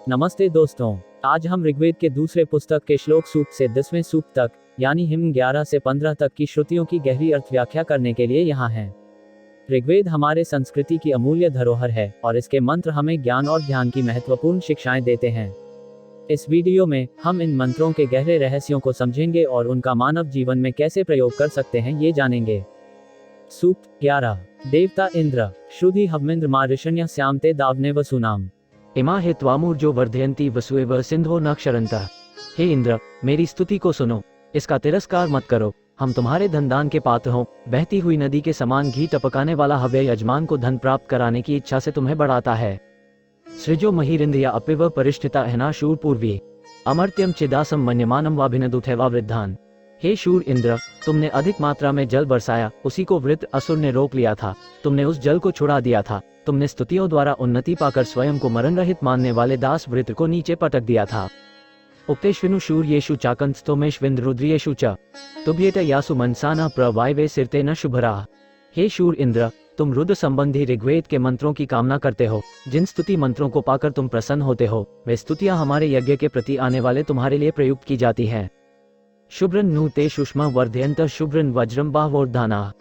नमस्ते दोस्तों, आज हम ऋग्वेद के दूसरे पुस्तक के श्लोक सूक्त से 10वें सूक्त तक यानी हिम 11 से 15 तक की श्रुतियों की गहरी अर्थ व्याख्या करने के लिए यहाँ हैं। ऋग्वेद हमारे संस्कृति की अमूल्य धरोहर है और इसके मंत्र हमें ज्ञान और ध्यान की महत्वपूर्ण शिक्षाएं देते हैं। इस वीडियो में हम इन मंत्रों के गहरे रहस्यों को समझेंगे और उनका मानव जीवन में कैसे प्रयोग कर सकते हैं ये जानेंगे। सूक्त 11। देवता इंद्र श्रुधि हवमिंद्र मा ऋषण्य श्याम ते दावने वसुनाम इमा हे त्वामूर्जो वर्धयन्ति वसुएव सिंधो न क्षरन्तः। हे इंद्र, मेरी स्तुति को सुनो, इसका तिरस्कार मत करो। हम तुम्हारे धनदान के पात्र हों। बहती हुई नदी के समान घी टपकाने वाला हव्य यजमान को धन प्राप्त कराने की इच्छा से तुम्हें बढ़ाता है। सृजो महिरिंद्रिया अपिव परिष्ठिता हना शूर पूर्वी अमर्त्यम चिदासम मन्यमानम वाभिनदुथैवा वृद्धान। हे शूर इंद्र, तुमने अधिक मात्रा में जल बरसाया, उसी को वृत्त असुर ने रोक लिया था। तुमने उस जल को छुड़ा दिया था। तुमने स्तुतियों द्वारा उन्नति पाकर स्वयं को मरण रहित मानने वाले दास वृत्त को नीचे पटक दिया था। उक्तेष्विनु शूर येषु चाकंत स्तोमेश्विंद्र रुद्रियेषु च तुभ्येत यासु मनसाना प्रवायवे सिरते न शुभरा। हे शूर इंद्र, तुम रुद्र संबंधी ऋग्वेद के मंत्रों की कामना करते हो। जिन स्तुति मंत्रों को पाकर तुम प्रसन्न होते हो, वे स्तुतियां हमारे यज्ञ के प्रति आने वाले तुम्हारे लिए प्रयुक्त की जाती हैं। शुभ्रन नु ते सुष्मा वर्धयंत शुभ्रन वज्रम बाह्वोर्धाना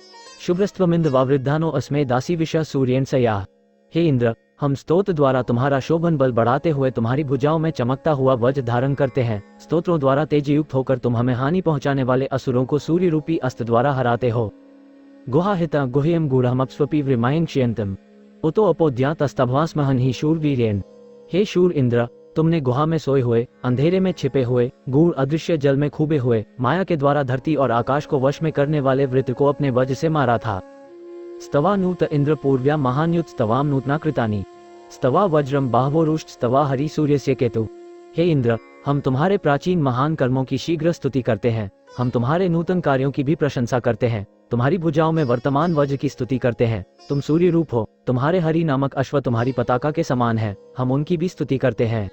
शुभ्रस्त्वमिंद वावृद्धानो अस्मे दासी विषा सूर्यन सया। हे इंद्र, हम स्तोत्र द्वारा तुम्हारा शोभन बल बढ़ाते हुए तुम्हारी भुजाओं में चमकता हुआ वज्र धारण करते हैं। स्तोत्रों द्वारा तेजयुक्त होकर तुम हमें हानि पहुंचाने वाले असुरों को सूर्य रूपी अस्त्र द्वारा हराते हो। गुहाहिता गुह्यम गूढ़मप्स्वपि वृमायं क्षयन्तम उतो अपोद्यातस्तभवास्महन् हि शूरवीर्येण। हे शूर इंद्र, तुमने गुहा में सोए हुए, अंधेरे में छिपे हुए, गूढ़ अदृश्य जल में खूबे हुए, माया के द्वारा धरती और आकाश को वश में करने वाले वृत्त को अपने वज्र से मारा था। स्तवा नूत इंद्र पूर्व्या महान्युत स्तवाम नूतना कृतानि स्तवा वज्रम बाह्वोरुष्ट स्तवा हरि सूर्यस्य केतु। हे इंद्र, हम तुम्हारे प्राचीन महान कर्मों की शीघ्र स्तुति करते हैं। हम तुम्हारे नूतन कार्यों की भी प्रशंसा करते हैं। तुम्हारी भुजाओं में वर्तमान वज्र की स्तुति करते हैं। तुम सूर्य रूप हो। तुम्हारे हरि नामक अश्व तुम्हारी पताका के समान है। हम उनकी भी स्तुति करते हैं।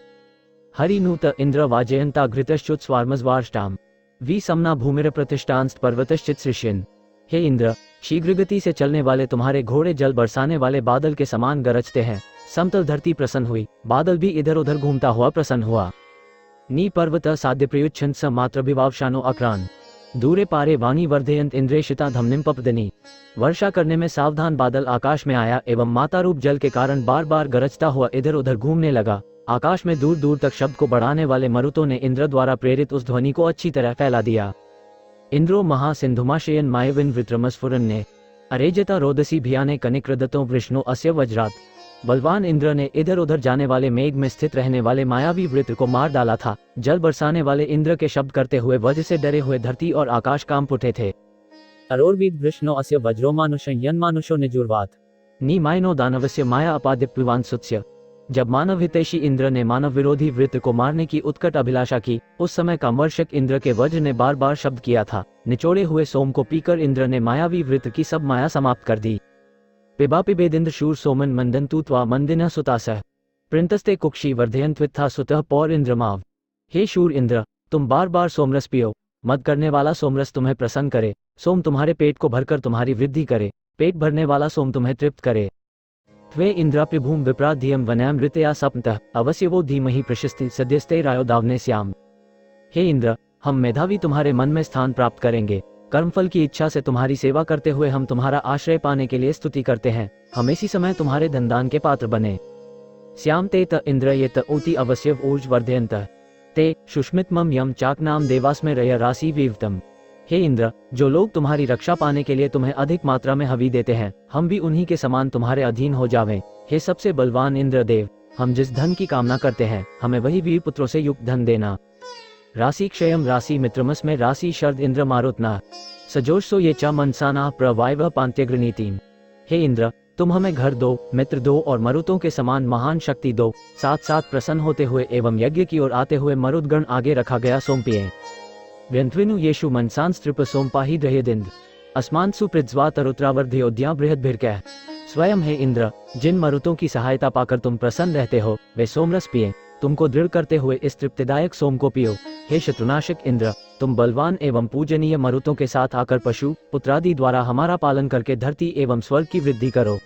हरि नूत इंद्र वाजयंता घृतश्चुत स्वार्मस्वार्ष्टाम वी समना भूमिर प्रतिष्ठांस्त पर्वतश्चित सृष्यन। हे इंद्र, शीघ्र गति से चलने वाले तुम्हारे घोड़े जल बरसाने वाले बादल के समान गरजते हैं। समतल धरती प्रसन्न हुई, बादल भी इधर उधर घूमता हुआ प्रसन्न हुआ। नी पर्वत साध्य प्रयुच्छन स मात्र विवावशानो अक्रान दूरे पारे वाणी वर्धयंत इंद्रेशिता धमनिम पपदनी। वर्षा करने में सावधान बादल आकाश में आया एवं माता रूप जल के कारण बार बार गरजता हुआ इधर उधर घूमने लगा। आकाश में दूर दूर तक शब्द को बढ़ाने वाले मरुतों ने इंद्र द्वारा प्रेरित उस ध्वनि को अच्छी तरह फैला दिया। इंद्रो महासिंधुमाशयन मायविन वृत्रमस्फुरन ने अरेजता रोदसी भियाने कनिक्रदतो वृष्णो अस्य वज्रात। बलवान इंद्र ने इधर उधर जाने वाले मेघ में स्थित रहने वाले मायावी वृत्र को मार डाला था। जल बरसाने वाले इंद्र के शब्द करते हुए वज्र से डरे हुए धरती और आकाश कांप उठे थे। अरोर्वीद वृष्णो अस्य वज्रो मानुषयन मानुषो निजुर्वात नी मायनो दानवस्य माया अपाद्य प्लुवान सुत्स्य। जब मानव हितैषी इंद्र ने मानव विरोधी वृत्त को मारने की उत्कट अभिलाषा की, उस समय कामवर्षक इंद्र के वज्र ने बार बार शब्द किया था। निचोड़े हुए सोम को पीकर इंद्र ने मायावी वृत्त की सब माया समाप्त कर दी। पिबा पिबेदिंद्र शूर सोमन मंदन्तु त्वा मंदिनः सुतासः प्रिंतस्ते कुक्षी वर्धयन्त्वित्था सुतः पौर इंद्रमाव। हे शूर इंद्र, तुम बार बार सोमरस पियो। मद करने वाला सोमरस तुम्हें प्रसन्न करे। सोम तुम्हारे पेट को भरकर तुम्हारी वृद्धि करे। पेट भरने वाला सोम तुम्हें तृप्त करे। त्वे इंद्राप्यभूम विप्राधियम वनयम ऋतया सप्तः अवश्यवो धीमहि प्रशस्ति सद्यस्ते रायो दावने श्याम। हे इंद्र, हम मेधावी तुम्हारे मन में स्थान प्राप्त करेंगे। कर्मफल की इच्छा से तुम्हारी सेवा करते हुए हम तुम्हारा आश्रय पाने के लिए स्तुति करते हैं। हम इसी समय तुम्हारे धनदान के पात्र बने। श्याम ते त इंद्र ये त ऊति अवश्यव ऊर्ज वर्धयंत ते सुष्मितमम यम चाकनाम देवास्मे रय राशि विवतम। हे इंद्र, जो लोग तुम्हारी रक्षा पाने के लिए तुम्हें अधिक मात्रा में हवि देते हैं, हम भी उन्हीं के समान तुम्हारे अधीन हो जावें। हे सबसे बलवान इंद्रदेव, हम जिस धन की कामना करते हैं, हमें वही वीर पुत्रों से युक्त धन देना। राशि क्षयम राशि मित्रमस में राशि शर्द इंद्र मारुतना सजोषो ये च मनसाना प्रवायव पांत्यग्रनीतिम। हे इंद्र, तुम हमें घर दो, मित्र दो और मरुतों के समान महान शक्ति दो। साथ साथ प्रसन्न होते हुए एवं यज्ञ की ओर आते हुए मरुदगण आगे रखा गया सोम पिए। व्यंत्विनु येषु मनसान स्त्रिप सोमपाही दह्यदिंद अस्मांसु पृथ्वा तरुत्रावर्धयोद्या बृहद्भिर्कः। स्वयं हे इंद्र, जिन मरुतों की सहायता पाकर तुम प्रसन्न रहते हो, वे सोमरस पिए। तुमको दृढ़ करते हुए इस तृप्तिदायक सोम को पियो। हे शत्रुनाशक इंद्र, तुम बलवान एवं पूजनीय मरुतों के साथ आकर पशु पुत्रादि द्वारा हमारा पालन करके धरती एवं स्वर्ग की वृद्धि करो।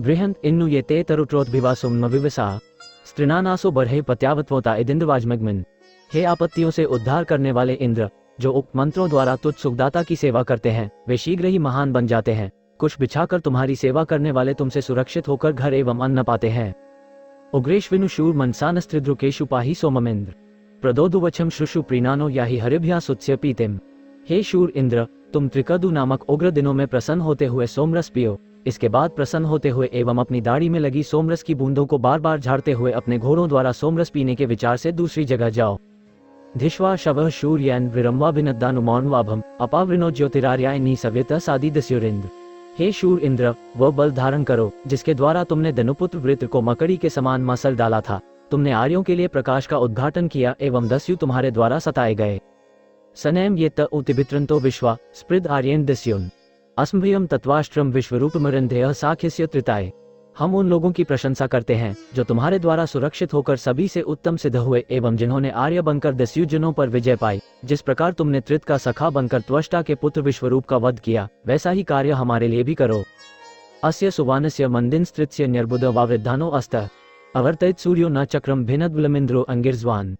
बृहंत इन्नु ये ते तरुट्रोद्भिवा सुम्न विवसा स्त्रीनानासो बढ़े पत्यावत्वता इदिंद्रवाजमगमिन। हे आपत्तियों से उद्धार करने वाले इंद्र, जो उक्त मंत्रों द्वारा तुझ सुखदाता की सेवा करते हैं, वे शीघ्र ही महान बन जाते हैं। कुछ बिछाकर तुम्हारी सेवा करने वाले तुमसे सुरक्षित होकर घर एवं अन्न पाते हैं। उग्रेश्विनु शूर मनसानस्त्रिद्रुकेशु पाहि सोममेंद्र। प्रदोदुवचम श्रुषु प्रीणानो याहि हरिभ्या सुत्स्य पीतिम। हे शूर इंद्र, तुम त्रिकदु नामक उग्र दिनों में प्रसन्न होते हुए सोमरस पियो। इसके बाद प्रसन्न होते हुए एवं अपनी दाढ़ी में लगी सोमरस की बूंदों को बार बार झाड़ते हुए अपने घोड़ों द्वारा सोमरस पीने के विचार से दूसरी जगह जाओ। धिश्वा शवः शूर्यैन विरम्वा विनद्दानुमौनवाभम अपावृनो ज्योतिरार्याय नीसव्यत सादी दस्युरिंद्र। हे शूर इंद्र, वह बल धारण करो जिसके द्वारा तुमने धनुपुत्र वृत्र को मकड़ी के समान मसल डाला था। तुमने आर्यों के लिए प्रकाश का उद्घाटन किया एवं दस्यु तुम्हारे द्वारा सताए गए। सनैम ये त उतिभित्रंतो विश्वा स्पृद आर्येन दस्युन अस्मभयम तत्वाष्ट्रम विश्वरूपमरंधेय साख्यस्य त्रिताय। हम उन लोगों की प्रशंसा करते हैं जो तुम्हारे द्वारा सुरक्षित होकर सभी से उत्तम सिद्ध हुए एवं जिन्होंने आर्य बनकर दस्युजनों पर विजय पाई। जिस प्रकार तुमने त्रित का सखा बनकर त्वष्टा के पुत्र विश्वरूप का वध किया, वैसा ही कार्य हमारे लिए भी करो। अस्य सुवानस्य मंदिनस्त्रित्स्य न्यर्बुद वावृद्धानो अस्त अवर्तयित सूर्यो न चक्रम भिन्नद्वलमिंद्रो अंगिर्ज्वान।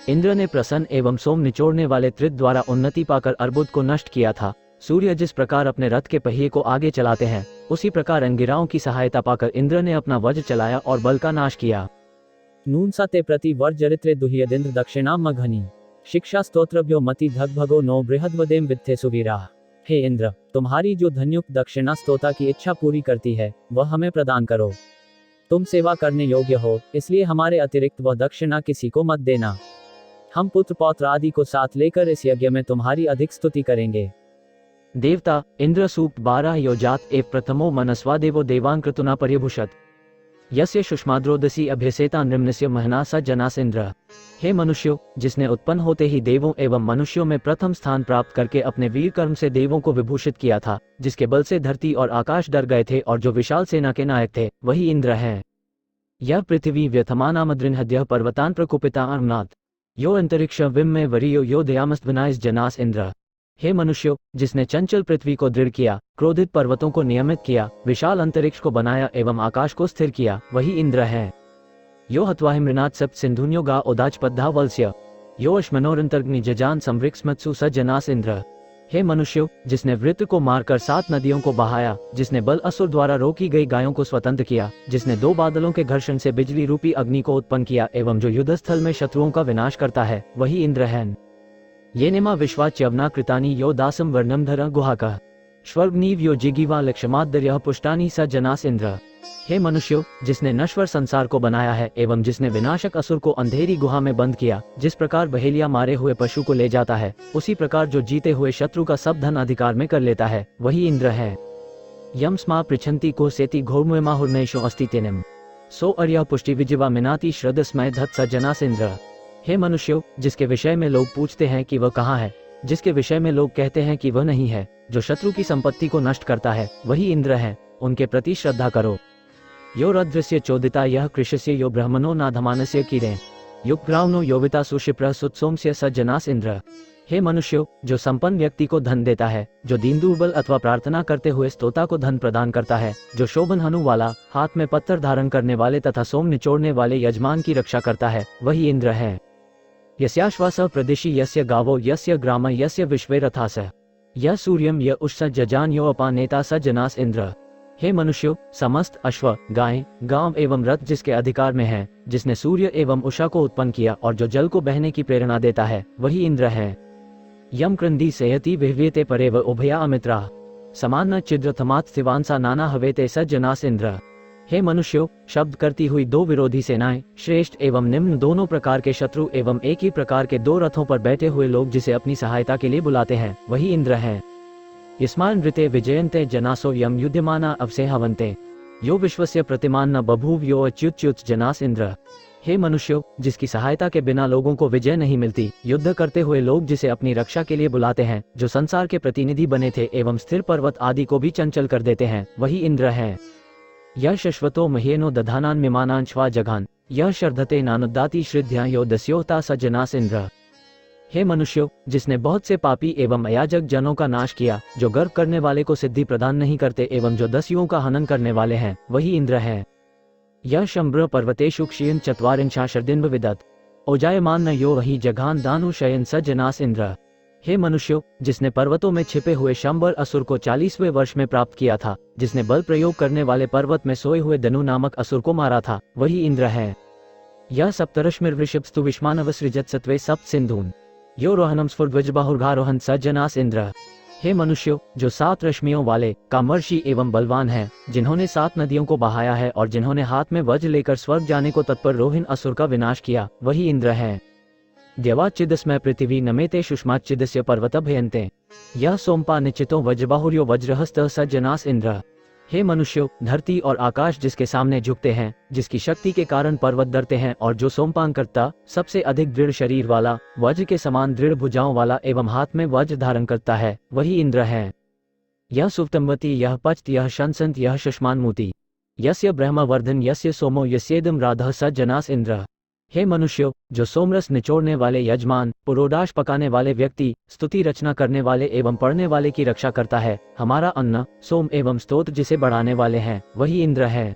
इंद्र ने प्रसन्न एवं सोम निचोड़ने वाले त्रित द्वारा उन्नति पाकर अर्बुद को नष्ट किया था। सूर्य जिस प्रकार अपने रथ के पहिए को आगे चलाते हैं, उसी प्रकार अंगिराओं की सहायता पाकर इंद्र ने अपना वज्र चलाया और बल का नाश किया। नूनसा ते प्रति वर्जरित्रे दुह्यदिंद्र दक्षिणाम मघनी शिक्षा स्तोत्रभ्यो मति धगभगो नो बृहद्वदेम वित्थे सुवीरा। हे इंद्र, तुम्हारी जो धन्युक्त दक्षिणा स्तोता की इच्छा पूरी करती है, वह हमें प्रदान करो। तुम सेवा करने योग्य हो, इसलिए हमारे अतिरिक्त वह दक्षिणा किसी को मत देना। हम पुत्र पौत्र आदि को साथ लेकर इस यज्ञ में तुम्हारी अधिक स्तुति करेंगे। देवता इंद्र सूक्त 12 योजात एव प्रथमो मनस्वा देवो देवांकृतुना पर्यभूषत यस्य सुष्माद्रोदसी अभ्यसेता निम्नस्य महना स जनासेंद्र। हे मनुष्यों, जिसने उत्पन्न होते ही देवों एवं मनुष्यों में प्रथम स्थान प्राप्त करके अपने वीर कर्म से देवों को विभूषित किया था, जिसके बल से धरती और आकाश डर गए थे और जो विशाल सेना के नायक थे, वही इंद्र है। यह पृथ्वी व्यथमानामद्रिन्हद्यः पर्वतान प्रकुपिता अर्मनाथ यो अंतरिक्ष विम में वरीयो यो दयामस्तविनायस जनास इंद्र। हे मनुष्यों, जिसने चंचल पृथ्वी को दृढ़ किया, क्रोधित पर्वतों को नियमित किया, विशाल अंतरिक्ष को बनाया एवं आकाश को स्थिर किया, वही इंद्र है। यो हत्वाहि मृणात् सप्त सिंधुन्यो गा उदाचपद्धा वल्स्य यो अश्मनोरंतर्ग्नि जजान संवृक्ष्मत्सु स जनास इंद्र। हे मनुष्यों, जिसने वृत्र को मारकर 7 नदियों को बहाया, जिसने बल असुर द्वारा रोकी गई गायों को स्वतंत्र किया, जिसने 2 बादलों के घर्षण से बिजली रूपी अग्नि को उत्पन्न किया एवं जो युद्धस्थल में शत्रुओं का विनाश करता है, वही इंद्र है। ये निमा विश्वा च्यवना कृतानि यो दासम वर्णमधर गुहाकः श्वर्गनीव यो जिगीवा लक्ष्माद्दर्यः पुष्टानि स जनास इंद्र। हे मनुष्यों, जिसने नश्वर संसार को बनाया है एवं जिसने विनाशक असुर को अंधेरी गुहा में बंद किया, जिस प्रकार बहेलिया मारे हुए पशु को ले जाता है, उसी प्रकार जो जीते हुए शत्रु का सब धन अधिकार में कर लेता है, वही इंद्र है। यम स्मा पृछन्ति को सेति घोर्मुमाहुर्नेशो अस्ति तेनम सो अर्यः पुष्टि विजिवा मिनाति श्रद्ध स्मय धत स जनास इंद्र। हे मनुष्यों, जिसके विषय में लोग पूछते हैं कि वह कहाँ है, जिसके विषय में लोग कहते हैं कि वह नहीं है, जो शत्रु की संपत्ति को नष्ट करता है, वही इंद्र है। उनके प्रति श्रद्धा करो। यो रद्रस्य चोदिता यह कृष्यस्य यो ब्रह्मणो नाधमानस्य किरे युग्रावनो योविता सुशिप्र सुत्सोमस्य स जनास इंद्र। हे मनुष्यों, जो संपन्न व्यक्ति को धन देता है, जो दीन दुर्बल अथवा प्रार्थना करते हुए स्तोता को धन प्रदान करता है, जो शोभन हनु वाला, हाथ में पत्थर धारण करने वाले तथा सोम निचोड़ने वाले यजमान की रक्षा करता है, वही इंद्र है। यस्याश्वास प्रदिशि यस्य गावो यस्य ग्राम यस्य विश्वे रथास यह सूर्यम य उष्स जजान यो अपानेता स जनास इंद्र। हे मनुष्यों, समस्त अश्व, गायें, गांव एवं रथ जिसके अधिकार में है, जिसने सूर्य एवं उषा को उत्पन्न किया और जो जल को बहने की प्रेरणा देता है, वही इंद्र है। यम क्रंदी सेयति विह्व्यते परेव उभया अमित्रा समान चिद्रथमात् स्थिवांसा नाना हवेते स जनास इंद्र। हे मनुष्यों, शब्द करती हुई 2 विरोधी सेनाएं, श्रेष्ठ एवं निम्न दोनों प्रकार के शत्रु एवं एक ही प्रकार के 2 रथों पर बैठे हुए लोग जिसे अपनी सहायता के लिए बुलाते हैं, वही इंद्र है। यस्मान् नृते विजयन्ते जनासो यम युध्यमाना अवसे हवन्ते यो विश्वस्य प्रतिमान न बभूव यो अच्युत जनास इंद्र। हे मनुष्यों, जिसकी सहायता के बिना लोगों को विजय नहीं मिलती, युद्ध करते हुए लोग जिसे अपनी रक्षा के लिए बुलाते हैं, जो संसार के प्रतिनिधि बने थे एवं स्थिर पर्वत आदि को भी चंचल कर देते हैं, वही इंद्र है। यह शश्वतो मह्येनो दधानान मिमानान श्वा जघान यह शर्धते नानुदाति श्रिद्ध्या यो दस्योता स जनास इंद्र। हे मनुष्यों, जिसने बहुत से पापी एवं अयाजक जनों का नाश किया, जो गर्व करने वाले को सिद्धि प्रदान नहीं करते एवं जो दस्युओं का हनन करने वाले हैं, वही इंद्र है। यह शंभ्र पर्वतेषु क्षीण चत्वारिंशाशर्दिन्व विदत् ओजायमान न यो वही जघान दानु शयन सज्जनास इंद्र। हे मनुष्यों, जिसने पर्वतों में छिपे हुए शंबर असुर को 40वें वर्ष में प्राप्त किया था, जिसने बल प्रयोग करने वाले पर्वत में सोए हुए धनु नामक असुर को मारा था, वही इंद्र है। यह सप्तरश्मिर्वृषभस्तु विश्मानवसृजत सत्वे सप्त सिंधून यो रोहनम स्फुर्ध्वजबाहुर्घारोहन सज्जनास इंद्र। हे मनुष्यों, जो 7 रश्मियों वाले कामर्षि एवं बलवान हैं, जिन्होंने 7 नदियों को बहाया है और जिन्होंने हाथ में वज्र लेकर स्वर्ग जाने को तत्पर रोहिन असुर का विनाश किया, वही इंद्र है। द्यवाच्चिदस्मय पृथिवी नमेते शुष्माच्चिदस्य पर्वतभयन्ते यह सोमपा निश्चितो वज्रबाहुर्यो वज्रहस्त सज्जनास इंद्र। हे मनुष्यों, धरती और आकाश जिसके सामने झुकते हैं, जिसकी शक्ति के कारण पर्वत डरते हैं, और जो सोमपान करता, सबसे अधिक दृढ़ शरीर वाला, वज्र के समान दृढ़ भुजाओं वाला एवं हाथ में वज्र धारण करता है, वही इंद्र है। यह सुप्तम्वती, यह पच्त, यह शंसंत, यह शुष्मान्मुति यस्य ब्रह्मवर्धन यस्य सोमो यस्येदम राधः सज्जनास इंद्र। हे मनुष्यों, जो सोमरस निचोड़ने वाले यजमान, पुरोडाश पकाने वाले व्यक्ति, स्तुति रचना करने वाले एवं पढ़ने वाले की रक्षा करता है, हमारा अन्न, सोम एवं स्तोत्र जिसे बढ़ाने वाले हैं, वही इंद्र है।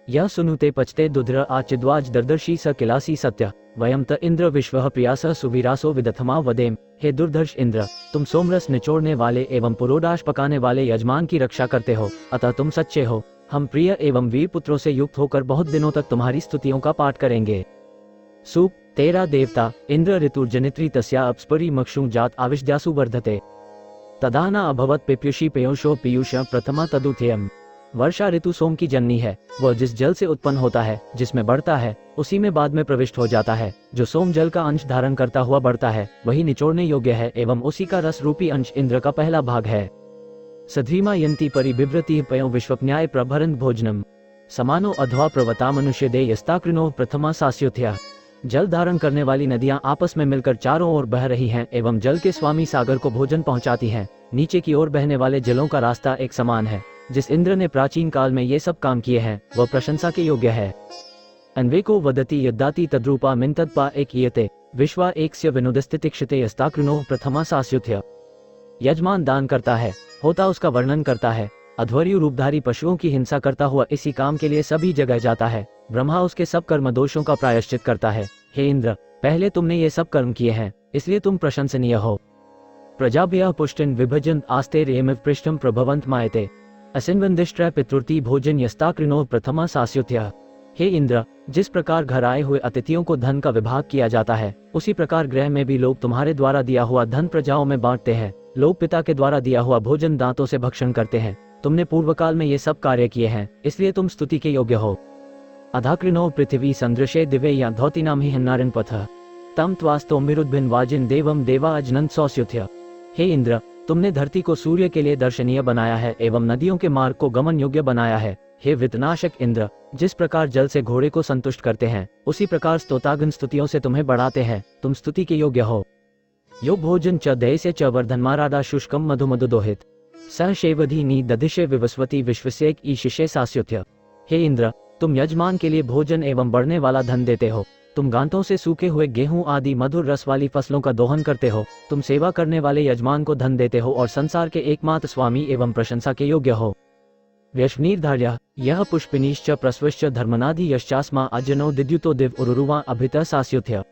यह सुनुते पचते दुध्र आचिद्वाज दर्दर्शी स किलासी सत्य वयम त इंद्र विश्वः प्रियासः सुवीरासो विदथमा वदेम। हे दुर्धर्ष इंद्र, तुम सोमरस निचोड़ने वाले एवं पुरोडाश पकाने वाले यजमान की रक्षा करते हो, अतः तुम सच्चे हो। हम प्रिय एवं वीर पुत्रों से युक्त होकर बहुत दिनों तक तुम्हारी स्तुतियों का पाठ करेंगे। सूप तेरा देवता इंद्र ऋतुर्जनित्री तस्या अप्स्परी मक्षु जात आविष्द्यासु वर्धते तदाना अभवत पिप्युषी पयोषो पीयूष प्रथमा तदुथेयम। वर्षा ऋतु सोम की जननी है, वह जिस जल से उत्पन्न होता है, जिसमें बढ़ता है, उसी में बाद में प्रविष्ट हो जाता है। जो सोम जल का अंश धारण करता हुआ बढ़ता है, वही निचोड़ने योग्य है एवं उसी का रस रूपी अंश इंद्र का पहला भाग है। सध्रीमा यंती परिबिभ्रति पयो विश्वप्न्याय प्रभरन भोजनम समानो अध्वा प्रवता मनुष्य दे यस्ताकृनो प्रथमा सास्योथ्या। जल धारण करने वाली नदियां आपस में मिलकर चारों ओर बह रही हैं एवं जल के स्वामी सागर को भोजन पहुंचाती हैं। नीचे की ओर बहने वाले जलों का रास्ता एक समान है। जिस इंद्र ने प्राचीन काल में ये सब काम किए हैं, वह प्रशंसा के योग्य है। अन्वेको वदति यद्दाति तद्रूपा मिन्तत्पा एक ईयते विश्वा एकस्य विनुदस्तितिक्षते यस्ताकृनो प्रथमा सास्युथ्य। यजमान दान करता है, होता उसका वर्णन करता है, अध्वर्यु रूपधारी पशुओं की हिंसा करता हुआ इसी काम के लिए सभी जगह जाता है। ब्रह्मा उसके सब कर्म दोषों का प्रायश्चित करता है। हे इंद्र, पहले तुमने ये सब कर्म किए हैं, इसलिए तुम प्रशंसनीय हो। प्रजाभ्यः पुष्टिन विभजन आस्ते रेमिव पृष्ठम प्रभवंत मायते असिन्वंदिष्ट्र पितृति भोजन यस्ताकृनो प्रथमा सास्युथ्य। हे इंद्र, जिस प्रकार घर आए हुए अतिथियों को धन का विभाग किया जाता है, उसी प्रकार गृह में भी लोग तुम्हारे द्वारा दिया हुआ धन प्रजाओं में बांटते हैं। लोग पिता के द्वारा दिया हुआ भोजन दांतों से भक्षण करते हैं। तुमने पूर्व काल में ये सब कार्य किए हैं, इसलिए तुम स्तुति के योग्य हो। अधाकृनो पृथ्वी संदृशे दिवे या धौतिनाम ही हन्नारिन पथ तम त्वास्तोमिरुद्भिन वाजिन देवम देवा अजनंत सौस्युथ्य। हे इंद्र, तुमने धरती को सूर्य के लिए दर्शनीय बनाया है एवं नदियों के मार्ग को गमन योग्य बनाया है। हे वित्तनाशक इंद्र, जिस प्रकार जल से घोड़े को संतुष्ट करते हैं, उसी प्रकार स्तोतागन स्तुतियों से तुम्हें बढ़ाते हैं। तुम स्तुति के योग्य हो। यो भोजन च दयसे च वर्धनमारादा शुष्कम मधु मधुदोहित सह शेवधीनी दधिशे विवस्वती विश्वसेक ईशिषे सास्युथ्य। हे इंद्र, तुम यजमान के लिए भोजन एवं बढ़ने वाला धन देते हो। तुम गांठों से सूखे हुए गेहूं आदि मधुर रस वाली फसलों का दोहन करते हो। तुम सेवा करने वाले यजमान को धन देते हो और संसार के एकमात्र स्वामी एवं प्रशंसा के योग्य हो। व्यश्नीर्धार्य यह पुष्पिनीश्च प्रस्वश्च धर्मनादि यश्चास्मा अजनो दिद्युतो दिव उरुरुवा अभितः सास्युथ्य।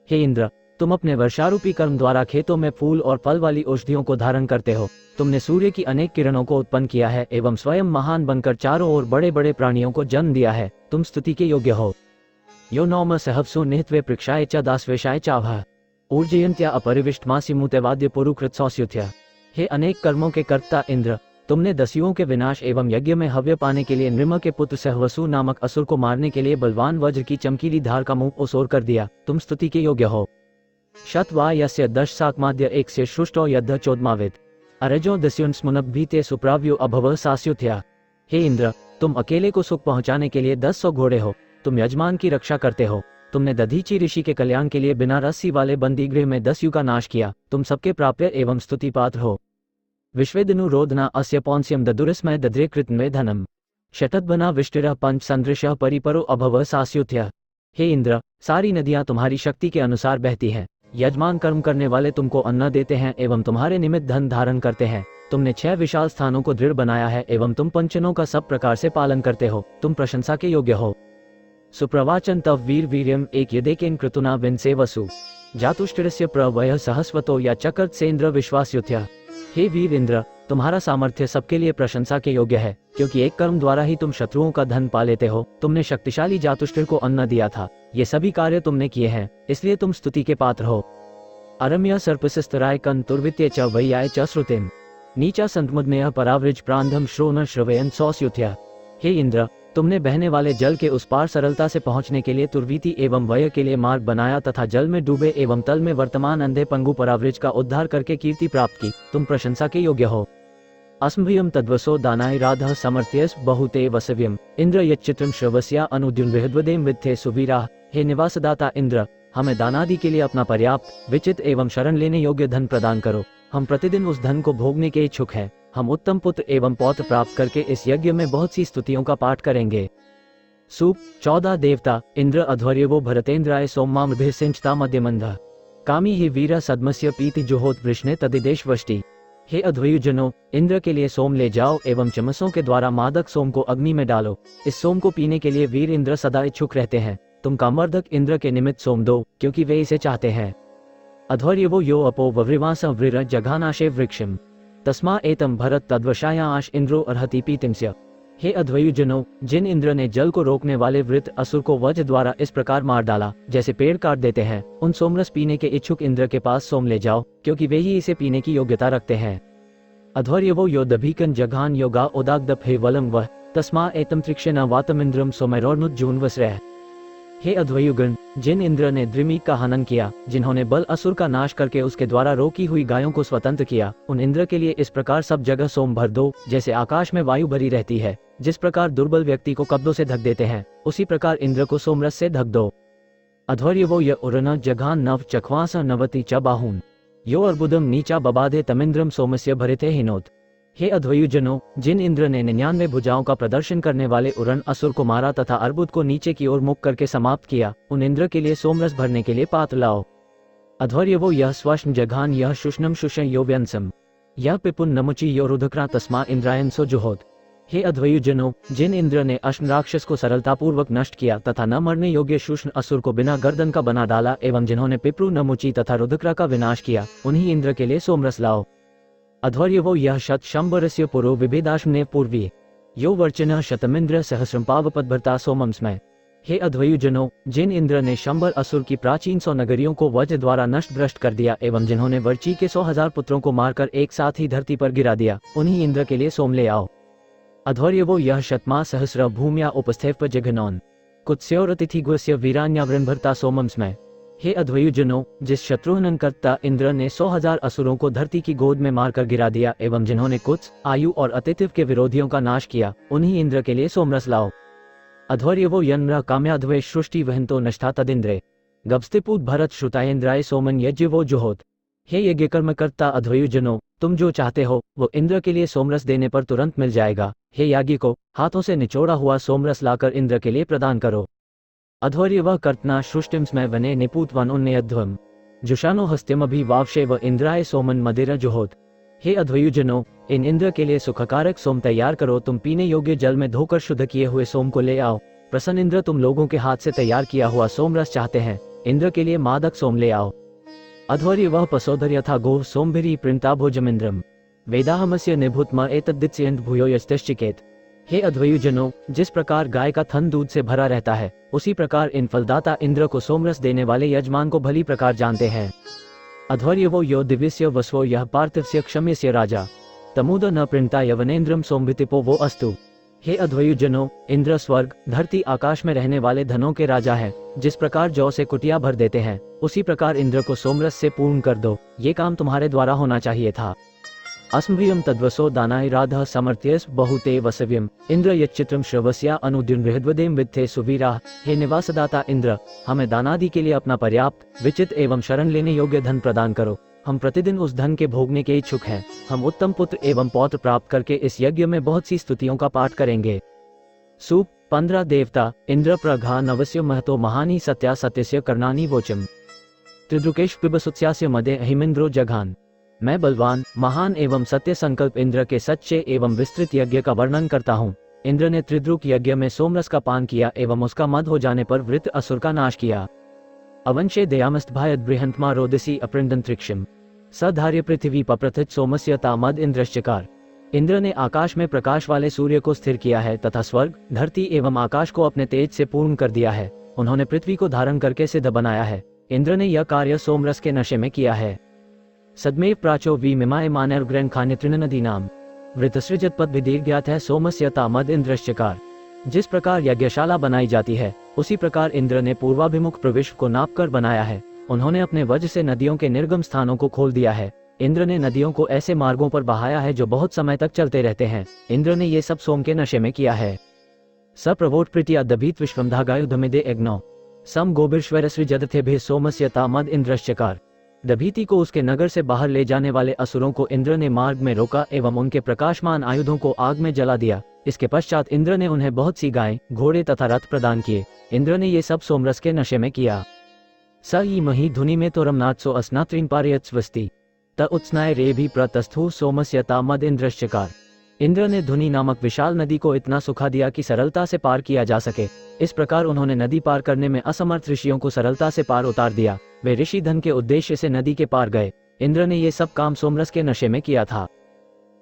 हे इंद्र, तुम अपने वर्षारूपी कर्म द्वारा खेतों में फूल और फल वाली औषधियों को धारण करते हो। तुमने सूर्य की अनेक किरणों को उत्पन्न किया है एवं स्वयं महान बनकर चारों ओर बड़े बड़े प्राणियों को जन्म दिया है। तुम स्तुति के योग्य हो। यो नौम सहवसु निहत्वे पृक्षाय च दासवेशाय चावह ऊर्जयंत्या अपरिविष्टमासी मुतेवाद्य पुरुकृत सौस्युथ्य। हे अनेक कर्मों के कर्ता इंद्र, तुमने दस्युओं के विनाश एवं यज्ञ में हव्य पाने के लिए नृम के पुत्र सहवसु नामक असुर को मारने के लिए बलवान वज्र की चमकीली धार का मुंह ओसोर कर दिया। तुम स्तुति के योग्य हो। शतवा यस्य दश साकमाद्य एक से श्रुष्टो यद्ध चोदमाविद अरजो दस्युन स्मुनभीते सुप्राव्यो अभव सास्युथ्या। हे इंद्र, तुम अकेले को सुख पहुंचाने के लिए 10 घोड़े हो। तुम यजमान की रक्षा करते हो। तुमने दधीची ऋषि के कल्याण के लिए बिना रस्सी वाले बंदीगृह में दस्यु का नाश किया। तुम सबके प्राप्य एवं स्तुति पात्र हो। विश्वेदनु रोधना अस्य पौंस्यम ददुरस्मय दध्रे कृतन्वे धनम शतद्भना विष्टिरः पंच संदृशः परिपरो अभव सास्युथ्य। हे इंद्र, सारी नदियां तुम्हारी शक्ति के अनुसार बहती हैं। यजमान कर्म करने वाले तुमको अन्न देते हैं एवं तुम्हारे निमित्त धन धारण करते हैं। तुमने 6 विशाल स्थानों को दृढ़ बनाया है एवं तुम पंचनों का सब प्रकार से पालन करते हो, तुम प्रशंसा के योग्य हो। सुप्रवाचन तव वीर वीर्यम एक यदेकेन कृतुना विंसे वसु जातुष्टिरस्य प्रवयः सहस्वतो या चकर्त सेन्द्र विश्वासयुत्य। हे वीर इंद्र, तुम्हारा सामर्थ्य सबके लिए प्रशंसा के योग्य है, क्योंकि एक कर्म द्वारा ही तुम शत्रुओं का धन पा लेते हो। तुमने शक्तिशाली जातुष्टिर को अन्न दिया था, ये सभी कार्य तुमने किए हैं, इसलिए तुम स्तुति के पात्र हो। अरम्य सर्पसिस्तराय कन तुर्वित्य च वैयाय च श्रुतिम नीचा संतमुद्मेय परावृज प्रांधम श्रोण श्रवयन सौस्युत्य। हे इंद्र, तुमने बहने वाले जल के उस पार सरलता से पहुंचने के लिए तुर्वीति एवं वय के लिए मार्ग बनाया तथा जल में डूबे एवं तल में वर्तमान अंधे पंगु परावृज का उद्धार करके कीर्ति प्राप्त की, तुम प्रशंसा के योग्य हो। अस्म्भियम तद्वसो दानाय राधः समर्थ्यस बहुते वसव्यम इंद्र यच्चित्रम श्रवस्या अनुद्युन विहद्वदेम वित्थे सुवीरा। हे निवासदाता इंद्र, हमें दानादि के लिए अपना पर्याप्त, विचित एवं शरण लेने योग्य धन प्रदान करो। हम प्रतिदिन उस धन को भोगने के इच्छुक हैं। हम उत्तम पुत्र एवं पौत्र प्राप्त करके इस यज्ञ में बहुत सी स्तुतियों का पाठ करेंगे। सूप 14 देवता इंद्र अध्वर्यवो भरतेन्द्राय सोमामृभिः सिंचता मध्यमंध कामी ही वीर सद्मस्य पीति जुहोत वृष्णे तदिदेश वष्टि। हे अध्वर्युजनों, इंद्र के लिए सोम ले जाओ एवं चमसों के द्वारा मादक सोम को अग्नि में डालो। इस सोम को पीने के लिए वीर इंद्र सदा इच्छुक रहते हैं। तुम कामवर्धक इंद्र के निमित्त सोम दो, क्योंकि वे इसे चाहते हैं। अध्वर्यवो यो अपो वव्रिवास वृर जघानाशे वृक्षम तस्मा एतम भरत तद्वशाया आश इंद्रो अर्हति पीतिमस्य। हे अध्वर्युजनों, जिन इंद्र ने जल को रोकने वाले वृत्त असुर को वज्र द्वारा इस प्रकार मार डाला जैसे पेड़ काट देते हैं, उन सोमरस पीने के इच्छुक इंद्र के पास सोम ले जाओ, क्योंकि वे ही इसे पीने की योग्यता रखते हैं। अध्वर्यवो यो दभीकन जघान योगा उदाग्दप हे वलम वह तस्मा एतम त्रिक्षेण वातमिंद्रम सोमैरोर्नुज्जून्वस्रह। हे अध्वर्युगण, जिन इंद्र ने द्रिमी का हनन किया, जिन्होंने बल असुर का नाश करके उसके द्वारा रोकी हुई गायों को स्वतंत्र किया, उन इंद्र के लिए इस प्रकार सब जगह सोम भर दो जैसे आकाश में वायु भरी रहती है। जिस प्रकार दुर्बल व्यक्ति को कब्दों से ढक देते हैं, उसी प्रकार इंद्र को सोमरस से ढक दो। अध्वर्यवो य उरन जघान नव चख्वास नवति च बाहून यो अर्बुदम नीचा बबाधे तमिंद्रम सोमस्य भरिते हिनोत। हे अध्वर्युजनों, जिन इंद्र ने 99 भुजाओं का प्रदर्शन करने वाले उरन असुर को मारा तथा अर्बुद को नीचे की ओर मुख करके समाप्त किया, उन इंद्र के लिए सोमरस भरने के लिए पात्र लाओ। अध्वर्यवो यह स्वश्न जघान यह शुष्णम शुष यो व्यंसम यह पिपुन नमुचि यो रुधक्रा तस्मा इंद्रायन सो जुहोत। हे अध्वर्युजनों, जिन इंद्र ने अश्न राक्षस को सरलतापूर्वक नष्ट किया तथा न मरने योग्य शुष्ण असुर को बिना गर्दन का बना डाला एवं जिन्होंने पिपरू नमुचि तथा रुधक्रा का विनाश किया, उन्हीं इंद्र के लिए सोमरस लाओ। अध्वर्यवो यह शत शंबरस्य पुरो विभेदाश्मने पूर्वी यो वर्चन शतमिंद्र सहस्रम पावपद्भरता सोमम स्मय। हे अध्वर्युजनों, जिन इंद्र ने शंबर असुर की प्राचीन 100 नगरियों को वज्र द्वारा नष्ट भ्रष्ट कर दिया एवं जिन्होंने वर्ची के 100,000 पुत्रों को मारकर एक साथ ही धरती पर गिरा दिया, उन्हीं इंद्र के लिए सोम ले आओ। अध्वर्यवो यह शतमा सहस्र भूम्या उपस्थेप जघनौन कुत्स्योरतिथि गुस्य वीरान्यावृणभरता सोमम स्मय। हे अध्वर्युजनों, जिस शत्रुहननकर्ता इंद्र ने 100,000 असुरों को धरती की गोद में मारकर गिरा दिया एवं जिन्होंने कुत्स, आयु और अतिथिव के विरोधियों का नाश किया, उन्हीं इंद्र के लिए सोमरस लाओ। अध्वर्यवो यन्र काम्याध्वे सृष्टि वहंतो नष्टा तदिंद्रे गब्स्तिपूत भरत श्रुतायेन्द्राय सोमन यज्ञवो जुहोत। हे यज्ञ कर्मकर्ता अध्वर्युजनों, तुम जो चाहते हो वो इंद्र के लिए सोमरस देने पर तुरंत मिल जाएगा। हे यागी को हाथों से निचोड़ा हुआ सोमरस लाकर इंद्र के लिए प्रदान करो। अध्वर्यव कर्तना सृष्टिम स्मय वने निपूतवन उन्नयध्वम जुषानो हस्त्यमभि वावशेव इंद्राय सोमन मदिर जुहोत। हे अध्वर्युजनों, इन इंद्र के लिए सुखकारक सोम तैयार करो। तुम पीने योग्य जल में धोकर शुद्ध किए हुए सोम को ले आओ। प्रसन्न इंद्र तुम लोगों के हाथ से तैयार किया हुआ सोमरस चाहते हैं, इंद्र के लिए मादक सोम ले आओ। अध्वर्यवः पसोधर यथा गो सोमभिरी प्रिंता भोजमिंद्रम वेदाहमस्य निभुतम एतद्दित्स्यन्त भूयो यस्तश्चिकेत। हे अध्वर्युजनों, जिस प्रकार गाय का थन दूध से भरा रहता है, उसी प्रकार इन फलदाता इंद्र को सोमरस देने वाले यजमान को भली प्रकार जानते हैं। अध्वर्यवो यो दिव्यस्य वस्वो यह पार्थिवस्य क्षम्यस्य राजा तमुद न प्रिंता यवनेन्द्रम सोमभितिपो वो अस्तु। हे अध्वर्युजनों, इंद्र स्वर्ग धरती आकाश में रहने वाले धनों के राजा हैं। जिस प्रकार जौ से कुटिया भर देते हैं, उसी प्रकार इंद्र को सोमरस से पूर्ण कर दो। ये काम तुम्हारे द्वारा होना चाहिए था। अस्म्रियम तद्वसो दानाय राधः समर्थ्यस बहुते वसव्यम इंद्र यच्चित्रम श्रवस्या अनुद्युन बृहद्वदेम वित्थे सुवीरा। हे निवासदाता इंद्र, हमें दानादि के लिए अपना पर्याप्त, विचित एवं शरण लेने योग्य धन प्रदान करो। हम प्रतिदिन उस धन के भोगने के इच्छुक हैं। हम उत्तम पुत्र एवं पौत्र प्राप्त करके इस यज्ञ में बहुत सी स्तुतियों का पाठ करेंगे। सूप 15 देवता इंद्र प्रघा नवस्य महतो महानी सत्या सत्यस्य कर्णानि वोचम त्रिद्रुकेश पिबसुत्स्यास्य मदे अहिमिंद्रो जघान। मैं बलवान, महान एवं सत्य संकल्प इंद्र के सच्चे एवं विस्तृत यज्ञ का वर्णन करता हूँ। इंद्र ने त्रिद्रुक यज्ञ में सोमरस का पान किया एवं उसका मद हो जाने पर वृत्त असुर का नाश किया। अवंशे दयामस्तभायद बृहंतमा रोदसी अप्रंदंत्रिक्षम सधार्य पृथ्वी पप्रथित सोमस्य तामद इंद्रश्चकार। इंद्र ने आकाश में प्रकाश वाले सूर्य को स्थिर किया है तथा स्वर्ग, धरती एवं आकाश को अपने तेज से पूर्ण कर दिया है। उन्होंने पृथ्वी को धारण करके सिद्ध बनाया है। इंद्र ने यह कार्य सोमरस के नशे में किया है। सदमेव प्राचो वी मिमाय मानर्ग्रहण खान्य तृणनदी नाम वृतसृजत पद विदीर ज्ञात है सोमस्य तामद इंद्रश्चकार। जिस प्रकार यज्ञशाला बनाई जाती है उसी प्रकार इंद्र ने पूर्वाभिमुख प्रविष्ट को नाप कर बनाया है। उन्होंने अपने वज्र से नदियों के निर्गम स्थानों को खोल दिया है। इंद्र ने नदियों को ऐसे मार्गों पर बहाया है जो बहुत समय तक चलते रहते हैं। इंद्र ने ये सब सोम के नशे में किया है। स प्रवोट प्रीतिया दभीत विश्वमधागायुधमिदे यज्ञो सम गोबिर्श्वरसृजदथे भे सोमस्य तामद इंद्रश्चकार। दभीति को उसके नगर से बाहर ले जाने वाले असुरों को इंद्र ने मार्ग में रोका एवं उनके प्रकाशमान आयुधों को आग में जला दिया। इसके पश्चात इंद्र ने उन्हें बहुत सी गायें, घोड़े तथा रथ प्रदान किए। इंद्र ने ये सब सोमरस के नशे में किया। स ई मही धुनि में तो रमनाथसो अस्नात्रीन पारयत स्वस्ति त उत्स्नाय रे भी प्रतस्थु सोमस्य तामद इंद्रश्चकार। इंद्र ने धुनि नामक विशाल नदी को इतना सुखा दिया कि सरलता से पार किया जा सके। इस प्रकार उन्होंने नदी पार करने में असमर्थ ऋषियों को सरलता से पार उतार दिया। वे ऋषि धन के उद्देश्य से नदी के पार गए। इंद्र ने ये सब काम सोमरस के नशे में किया था।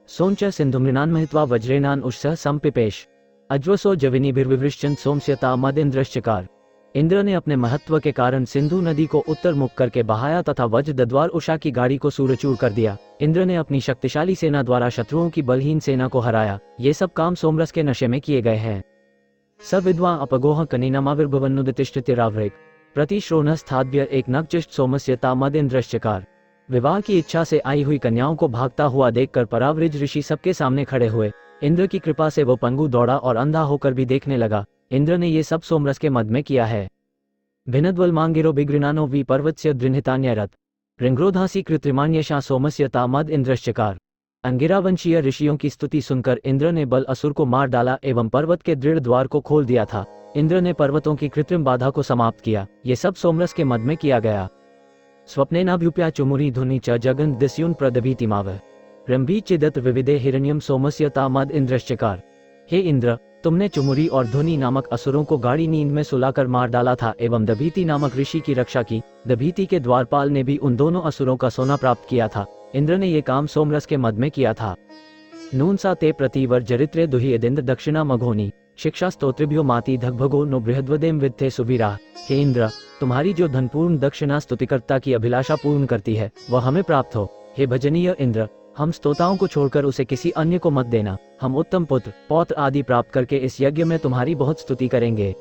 सोंच सिंधुमृणान महित्वा वज्रेनान उष्सह संपिपेश अज्वसो जविनीभिर्विवृश्चन सोमस्य तामद इंद्रश्चकार। इंद्र ने अपने महत्व के कारण सिंधु नदी को उत्तर मुख करके बहाया तथा वज्र दद्वार उषा की गाड़ी को सूरचूर कर दिया। इंद्र ने अपनी शक्तिशाली सेना द्वारा शत्रुओं की बलहीन सेना को हराया। ये सब काम सोमरस के नशे में किए गए हैं। स विद्वा अपगोह कनीनामाविर्भवन्नुदितिष्ठितिरावृक प्रतिश्रोणस्थाद्य एक नगचिष्ट सोमस्य तामद इंद्रश्चकार। विवाह की इच्छा से आई हुई कन्याओं को भागता हुआ देखकर परावृज ऋषि सबके सामने खड़े हुए। इंद्र की कृपा से वो पंगु दौड़ा और अंधा होकर भी देखने लगा। इंद्र ने ये सब सोमरस के मद में किया है। भिनद्वल मांगिरो बिगृणानो वी पर्वत्स्य दृढ़ितान्यरत रिंग्रोधासी कृत्रिमान्यशा सोमस्य तामद इंद्रश्चकार। अंगिरावंशीय ऋषियों की स्तुति सुनकर इंद्र ने बल असुर को मार डाला एवं पर्वत के दृढ़ द्वार को खोल दिया था। इंद्र ने पर्वतों की कृत्रिम बाधा को समाप्त किया। ये सब सोमरस के मद में किया गया। स्वप्नेनाभ्युप्या चुमुरी धुनि च जगन दिस्युन प्रदभीतिमाव रंभी चिदत विविदे हिरण्यम सोमस्य तामद इंद्रश्चकार। हे इंद्र, तुमने चुमुरी और धुनि नामक असुरों को गाढ़ी नींद में सुलाकर मार डाला था एवं दभीति नामक ऋषि की रक्षा की। दभीति के द्वारपाल ने भी उन दोनों असुरों का सोना प्राप्त किया था। इंद्र ने ये काम सोमरस के मद में किया था। नून सा ते प्रतिवर जरित्रे दुहियदिंद्र दक्षिणा मघोनी शिक्षा स्तोत्रिभ्यो माती धगभगो नो बृहद्वदेम वित्थे सुबीरा। हे इंद्र, तुम्हारी जो धनपूर्ण दक्षिणा स्तुतिकर्ता की अभिलाषा पूर्ण करती है वह हमें प्राप्त हो। हे भजनीय इंद्र, हम स्तोताओं को छोड़कर उसे किसी अन्य को मत देना। हम उत्तम पुत्र, पौत्र आदि प्राप्त करके इस यज्ञ में तुम्हारी बहुत स्तुति करेंगे।